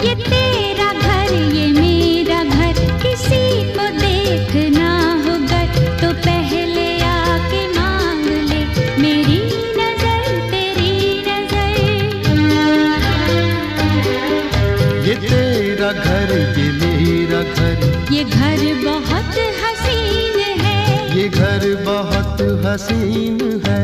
ये तेरा घर ये मेरा घर, किसी को देखना हो गर तो पहले आके मांग ले मेरी नजर तेरी नजर। ये तेरा घर ये मेरा घर, ये घर बहुत हसीन है, ये घर बहुत हसीन है।